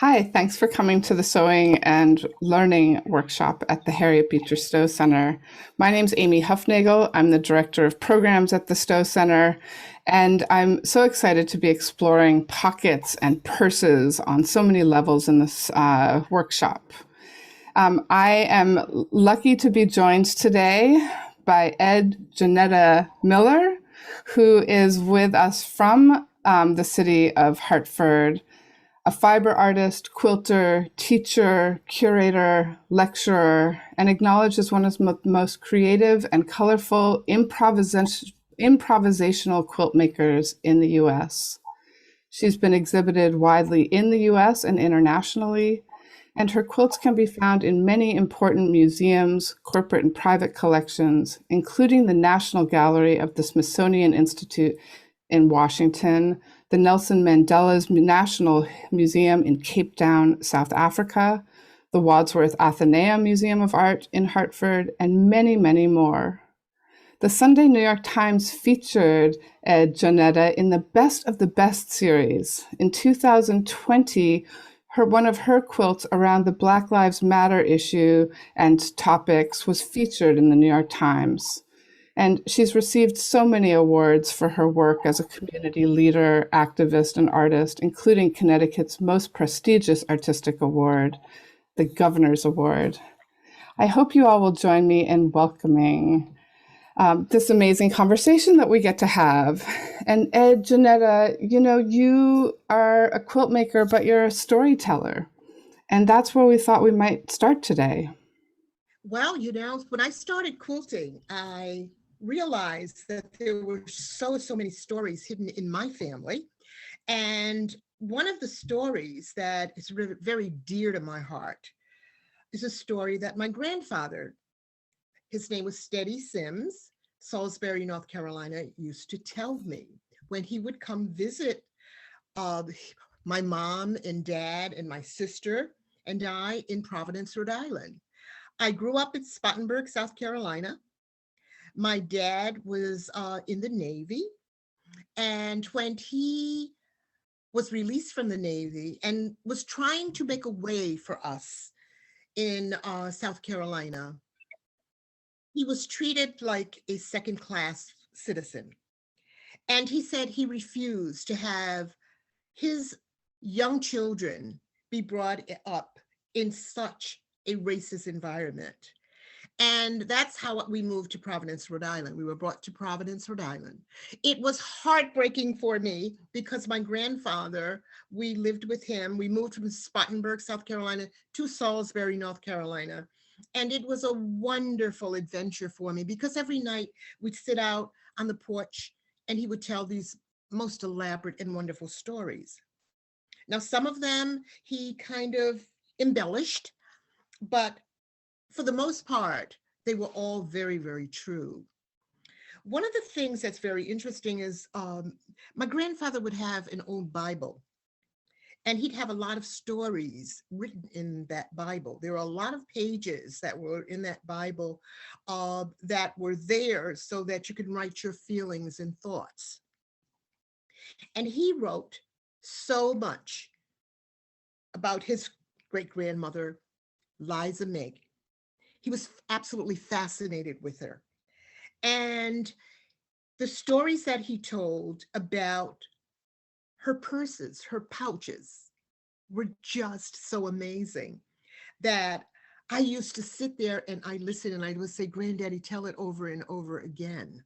Hi, thanks for coming to the Sewing and Learning workshop at the Harriet Beecher Stowe Center. My name's Amy Huffnagel. I'm the Director of Programs at the Stowe Center, and I'm so excited to be exploring pockets and purses on so many levels in this workshop. I am lucky to be joined today by Edjohnetta Miller, who is with us from the city of Hartford, a fiber artist, quilter, teacher, curator, lecturer, and acknowledged as one of the most creative and colorful improvisational quilt makers in the US. She's been exhibited widely in the US and internationally, and her quilts can be found in many important museums, corporate and private collections, including the National Gallery of the Smithsonian Institute in Washington, the Nelson Mandela's National Museum in Cape Town, South Africa, the Wadsworth Museum of Art in Hartford, and many, many more. The Sunday New York Times featured Edjohnetta in the Best of the Best series. In 2020, one of her quilts around the Black Lives Matter issue and topics was featured in the New York Times. And she's received so many awards for her work as a community leader, activist, and artist, including Connecticut's most prestigious artistic award, the Governor's Award. I hope you all will join me in welcoming this amazing conversation that we get to have. And Edjohnetta, you are a quilt maker, but you're a storyteller. And that's where we thought we might start today. Well, when I started quilting, I realized that there were so many stories hidden in my family. And one of the stories that is very dear to my heart is a story that my grandfather, his name was Steady Sims, Salisbury, North Carolina, used to tell me when he would come visit my mom and dad and my sister and I in Providence, Rhode Island. I grew up in Spartanburg, South Carolina. My dad was in the Navy. And when he was released from the Navy and was trying to make a way for us in South Carolina, he was treated like a second-class citizen. And he said he refused to have his young children be brought up in such a racist environment. And that's how we moved to Providence, Rhode Island. We were brought to Providence, Rhode Island. It was heartbreaking for me because my grandfather, we lived with him. We moved from Spartanburg, South Carolina to Salisbury, North Carolina. And it was a wonderful adventure for me because every night we'd sit out on the porch and he would tell these most elaborate and wonderful stories. Now, some of them he kind of embellished, but for the most part, they were all very, very true. One of the things that's very interesting is my grandfather would have an old Bible, and he'd have a lot of stories written in that Bible. There are a lot of pages that were in that Bible that were there so that you could write your feelings and thoughts. And he wrote so much about his great-grandmother, Liza Meg. He was absolutely fascinated with her. And the stories that he told about her purses, her pouches, were just so amazing that I used to sit there and I listen and I would say, Granddaddy, tell it over and over again.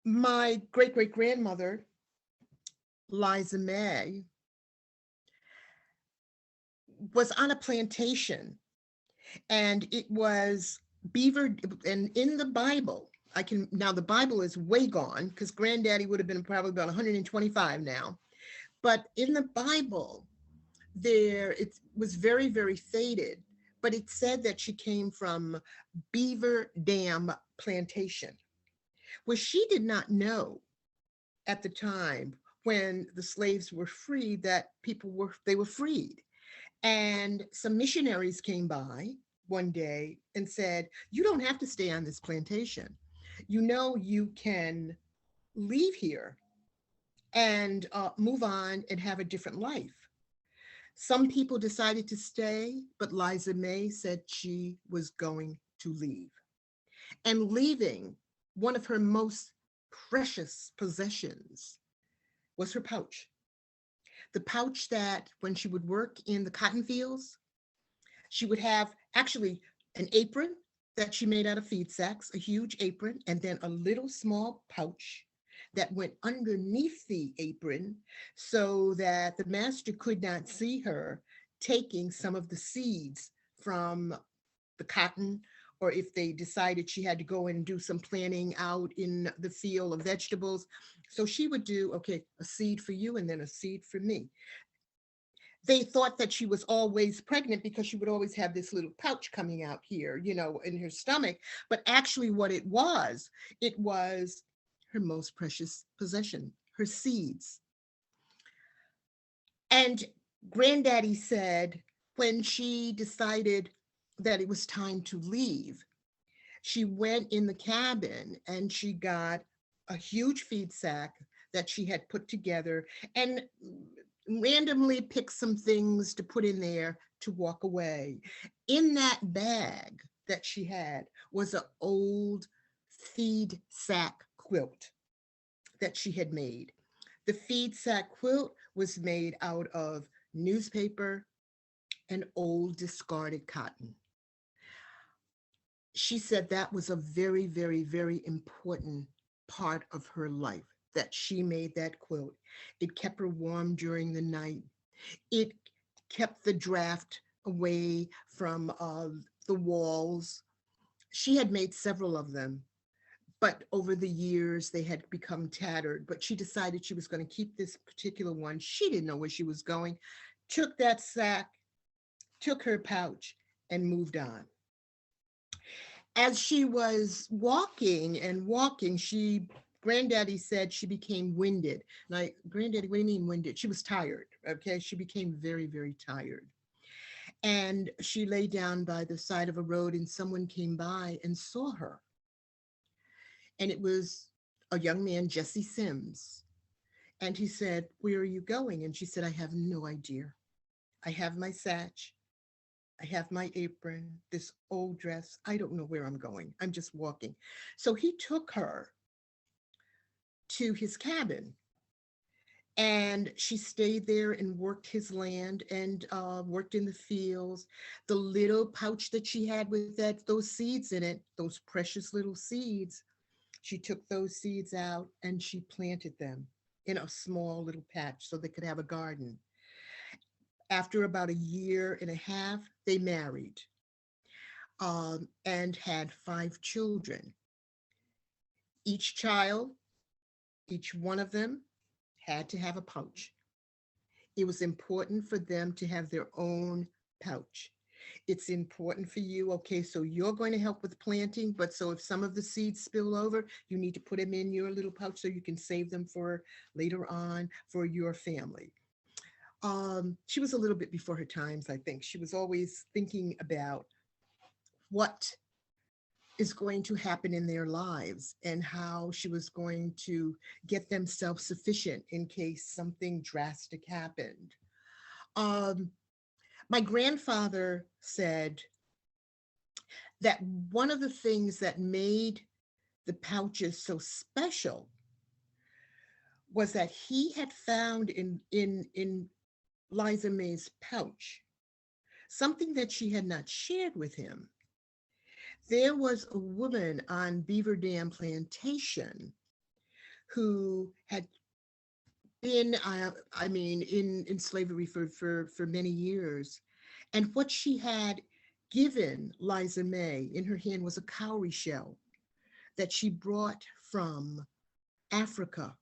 My great-great-grandmother, Liza May, was on a plantation. And it was beaver, and in the Bible, now the Bible is way gone because Granddaddy would have been probably about 125 now. But in the Bible, it was very, very faded, but it said that she came from Beaver Dam Plantation, where she did not know at the time when the slaves were freed that they were freed. And some missionaries came by one day and said, you don't have to stay on this plantation. You can leave here and move on and have a different life. Some people decided to stay, but Liza May said she was going to leave. And leaving, one of her most precious possessions was her pouch. The pouch that when she would work in the cotton fields, she would have actually an apron that she made out of feed sacks, a huge apron, and then a little small pouch that went underneath the apron so that the master could not see her taking some of the seeds from the cotton, or if they decided she had to go and do some planting out in the field of vegetables. So she would do, okay, a seed for you and then a seed for me. They thought that she was always pregnant because she would always have this little pouch coming out here, in her stomach. But actually what it was her most precious possession, her seeds. And Granddaddy said when she decided that it was time to leave, she went in the cabin and she got a huge feed sack that she had put together and randomly picked some things to put in there to walk away. In that bag that she had was an old feed sack quilt that she had made. The feed sack quilt was made out of newspaper and old discarded cotton. She said that was a very, very, very important part of her life, that she made that quilt. It kept her warm during the night. It kept the draft away from the walls. She had made several of them, but over the years they had become tattered. But she decided she was going to keep this particular one. She didn't know where she was going, took that sack, took her pouch, and moved on. As she was walking and walking, Granddaddy said she became winded. Like, Granddaddy, what do you mean winded? She was tired, okay? She became very, very tired. And she lay down by the side of a road and someone came by and saw her. And it was a young man, Jesse Sims. And he said, "Where are you going?" And she said, "I have no idea. I have my satch. I have my apron, this old dress. I don't know where I'm going. I'm just walking." So he took her to his cabin and she stayed there and worked his land and worked in the fields. The little pouch that she had with those seeds in it, those precious little seeds, she took those seeds out and she planted them in a small little patch so they could have a garden. After about a year and a half, they married and had 5 children. Each child, each one of them had to have a pouch. It was important for them to have their own pouch. It's important for you, okay, so you're going to help with planting, but so if some of the seeds spill over, you need to put them in your little pouch so you can save them for later on for your family. She was a little bit before her times, I think. She was always thinking about what is going to happen in their lives and how she was going to get them self-sufficient in case something drastic happened. My grandfather said that one of the things that made the pouches so special was that he had found in Liza May's pouch something that she had not shared with him. There was a woman on Beaver Dam Plantation who had been, in slavery for many years. And what she had given Liza May in her hand was a cowrie shell that she brought from Africa.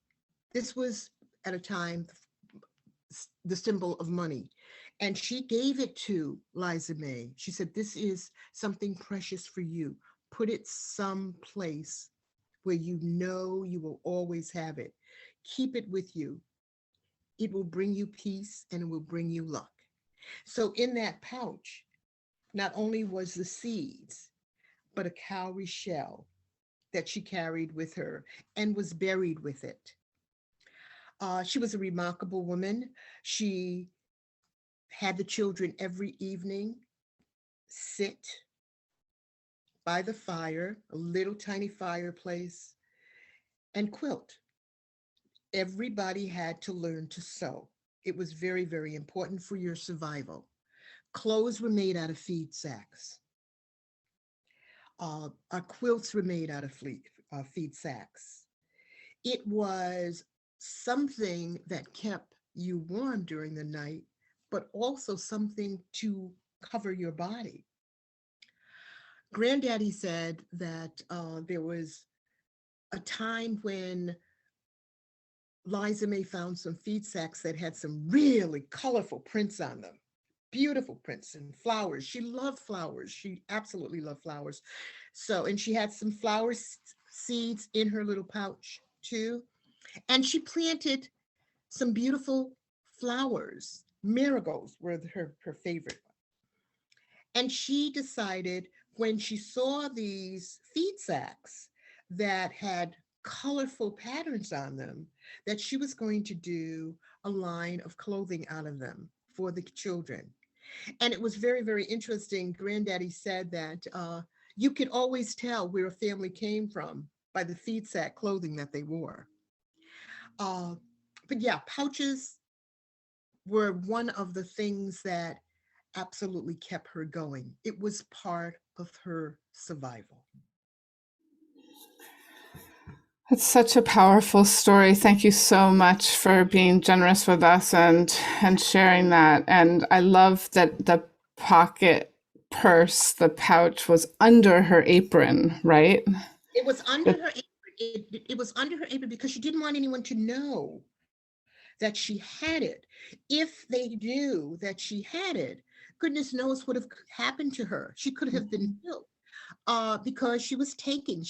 This was at a time the symbol of money. And she gave it to Liza May. She said, "This is something precious for you. Put it someplace where you know you will always have it. Keep it with you. It will bring you peace and it will bring you luck." So in that pouch, not only was the seeds, but a cowrie shell that she carried with her and was buried with it. She was a remarkable woman. She had the children every evening sit by the fire, a little tiny fireplace, and quilt. Everybody had to learn to sew. It was very, very important for your survival. Clothes were made out of feed sacks. Our quilts were made out of feed sacks. It was something that kept you warm during the night, but also something to cover your body. Granddaddy said that there was a time when Liza May found some feed sacks that had some really colorful prints on them, beautiful prints and flowers. She loved flowers. She absolutely loved flowers. So, and she had some seeds in her little pouch too. And she planted some beautiful flowers. Marigolds were her favorite. And she decided when she saw these feed sacks that had colorful patterns on them, that she was going to do a line of clothing out of them for the children. And it was very, very interesting. Granddaddy said that you could always tell where a family came from by the feed sack clothing that they wore. But yeah, pouches were one of the things that absolutely kept her going. It was part of her survival. It's such a powerful story. Thank you so much for being generous with us and sharing that. And I love that the pocket purse, the pouch was under her apron, right? It was under her apron. It was under her apron because she didn't want anyone to know that she had it. If they knew that she had it, goodness knows what would have happened to her. She could have been killed because she was taking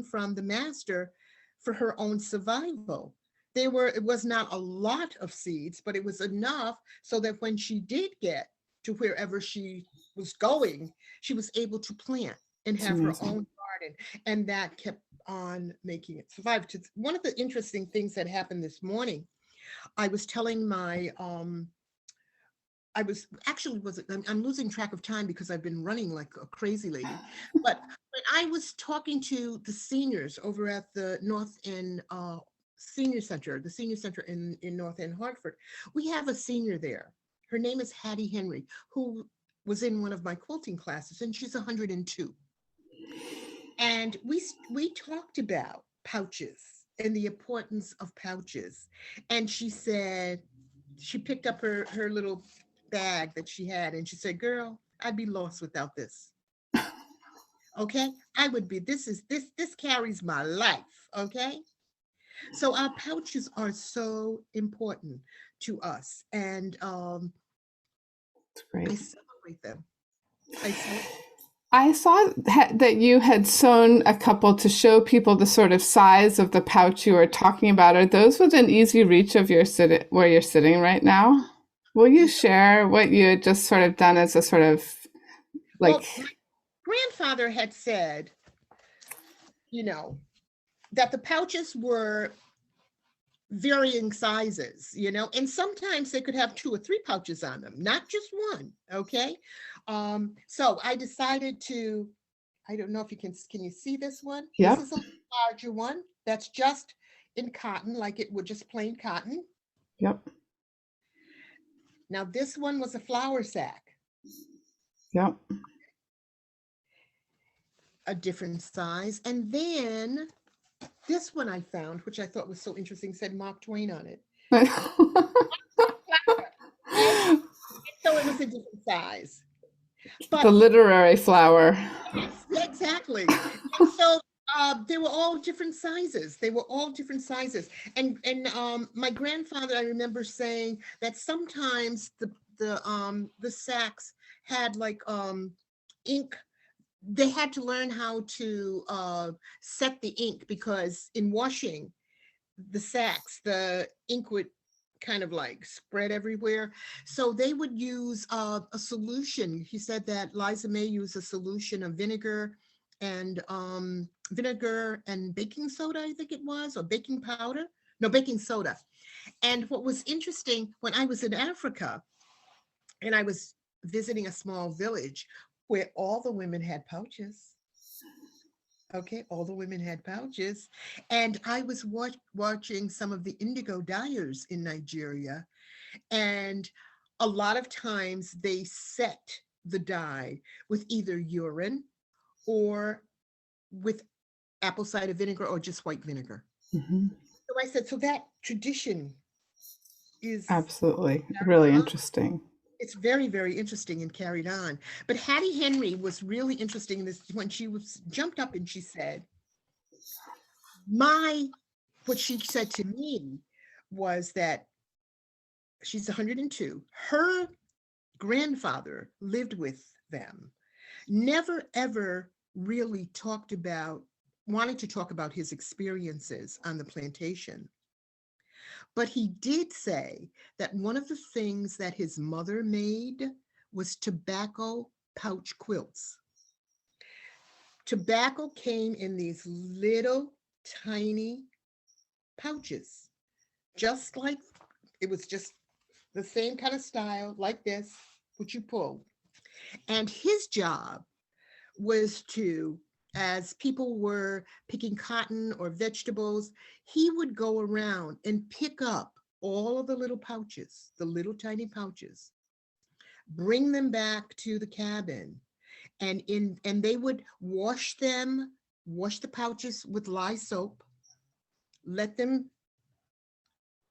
from the master for her own survival. It was not a lot of seeds, but it was enough so that when she did get to wherever she was going, she was able to plant and have her own garden. And that kept on making it survive. One of the interesting things that happened this morning, I was telling my I was actually was I'm losing track of time because I've been running like a crazy lady. But when I was talking to the seniors over at the North End Senior Center, the Senior Center in North End Hartford, we have a senior there. Her name is Hattie Henry, who was in one of my quilting classes, and she's 102. And we talked about pouches and the importance of pouches. And she said, she picked up her little bag that she had and she said, girl, I'd be lost without this. Okay, I would be. This carries my life. Okay, so our pouches are so important to us, and I celebrate them. I saw that you had sewn a couple to show people the sort of size of the pouch you were talking about. Are those within easy reach of where you're sitting right now? Will you share what you had just sort of done as a sort of like? Well, my grandfather had said, that the pouches were varying sizes, and sometimes they could have 2 or 3 pouches on them, not just one. Okay. So I decided to, I don't know if you can you see this one? Yep. This is a larger one that's just in cotton, like it would just plain cotton. Yep. Now this one was a flour sack. Yep. A different size. And then this one I found, which I thought was so interesting, said Mark Twain on it. So it was a different size. But the literary flower. Yes, exactly. And so they were all different sizes. And my grandfather, I remember saying that sometimes the sacks had like ink. They had to learn how to set the ink because in washing the sacks, the ink would kind of like spread everywhere. So they would use a solution. He said that Liza May used a solution of vinegar and baking soda, I think it was, or baking powder. No, baking soda. And what was interesting, when I was in Africa, And I was visiting a small village where all the women had pouches. Okay, all the women had pouches. And I was watching some of the indigo dyers in Nigeria. And a lot of times they set the dye with either urine or with apple cider vinegar or just white vinegar. Mhm. So I said, so that tradition is Absolutely. carried Really on. interesting. It's very, very interesting and carried on. But Hattie Henry was really interesting in this when she was jumped up and she said, what she said to me was that she's 102. Her grandfather lived with them, never ever really wanted to talk about his experiences on the plantation. But he did say that one of the things that his mother made was tobacco pouch quilts. Tobacco came in these little tiny pouches, just like it was just the same kind of style like this, which you pull. And his job was to, as people were picking cotton or vegetables, he would go around and pick up all of the little pouches, the little tiny pouches, bring them back to the cabin, and they would wash the pouches with lye soap, let them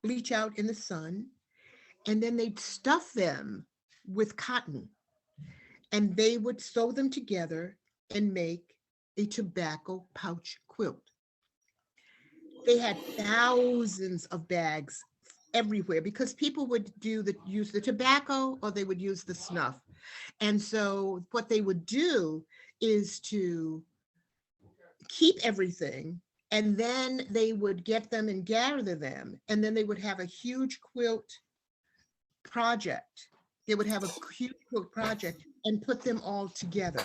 bleach out in the sun, and then they'd stuff them with cotton, and they would sew them together and make a tobacco pouch quilt. They had thousands of bags everywhere because people would use the tobacco or they would use the snuff. And so what they would do is to keep everything, and then they would get them and gather them, and then they would have a huge quilt project. They would have a huge quilt project and put them all together.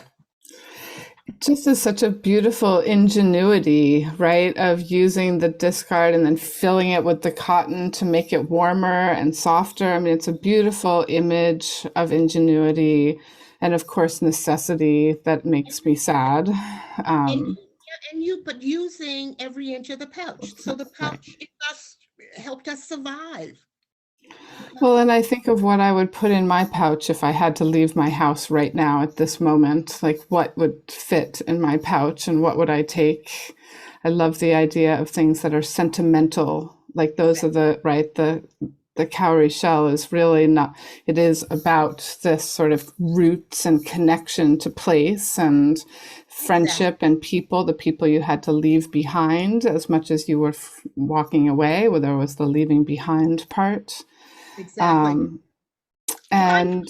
It just is such a beautiful ingenuity, right? Of using the discard and then filling it with the cotton to make it warmer and softer. I mean, it's a beautiful image of ingenuity and, of course, necessity that makes me sad. And Um, but using every inch of the pouch. So the right. pouch helped us survive. Well, and I think of what I would put in my pouch if I had to leave my house right now at this moment. Like, what would fit in my pouch and what would I take? I love the idea of things that are sentimental. Like those are Exactly. the cowrie shell is really not, it is about this sort of roots and connection to place and Exactly. friendship and people, the people you had to leave behind as much as you were walking away, where there was the leaving behind part. Exactly. Um, Well, and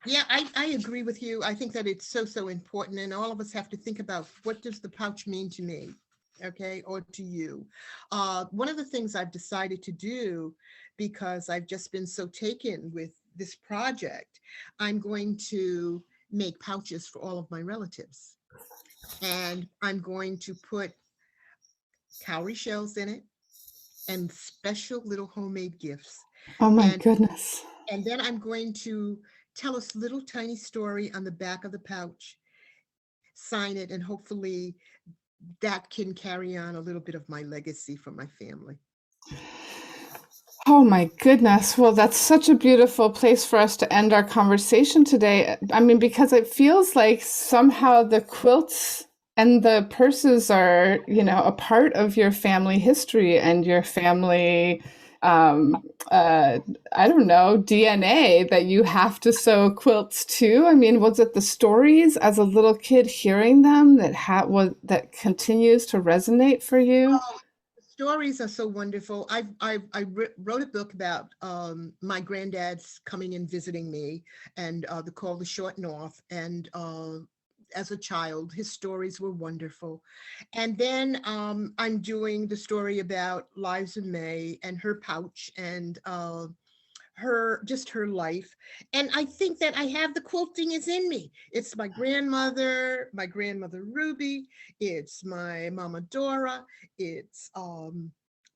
yeah, I agree with you. I think that it's so, so important. And all of us have to think about, what does the pouch mean to me? Okay, or to you. One of the things I've decided to do, because I've just been so taken with this project, I'm going to make pouches for all of my relatives. And I'm going to put cowrie shells in it and special little homemade gifts. oh my And goodness. and then I'm going to tell us little tiny story on the back of the pouch, sign it, and hopefully that can carry on a little bit of my legacy from my family. Oh my goodness. Well, that's such a beautiful place for us to end our conversation today. I mean, because it feels like somehow the quilts and the purses are, a part of your family history and your family, um, uh, I don't know, DNA that you have to sew quilts too. I mean, was it the stories as a little kid hearing them that continues to resonate for you? Oh, the stories are so wonderful. Wrote a book about my granddad's coming and visiting me, and called The Short North. And as a child, his stories were wonderful. And then I'm doing the story about Liza May and her pouch, and her life. And I think that I have the quilting is in me. It's my grandmother Ruby, it's my mama Dora, it's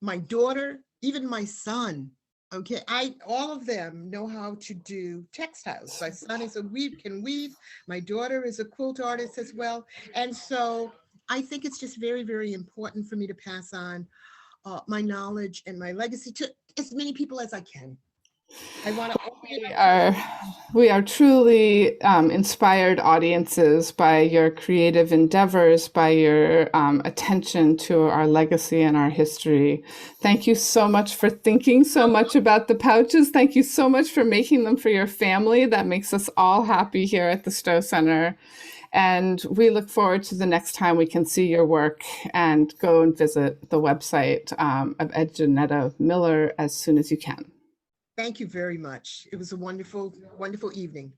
my daughter, even my son. Okay, all of them know how to do textiles. My son is can weave. My daughter is a quilt artist as well. And so I think it's just very, very important for me to pass on my knowledge and my legacy to as many people as I can. I want to open it We up to as are, we are truly inspired audiences by your creative endeavors, by your attention to our legacy and our history. Thank you so much for thinking so much about the pouches. Thank you so much for making them for your family. That makes us all happy here at the Stowe Center. And we look forward to the next time we can see your work and go and visit the website of Edjohnetta Miller as soon as you can. Thank you very much. It was a wonderful, wonderful evening.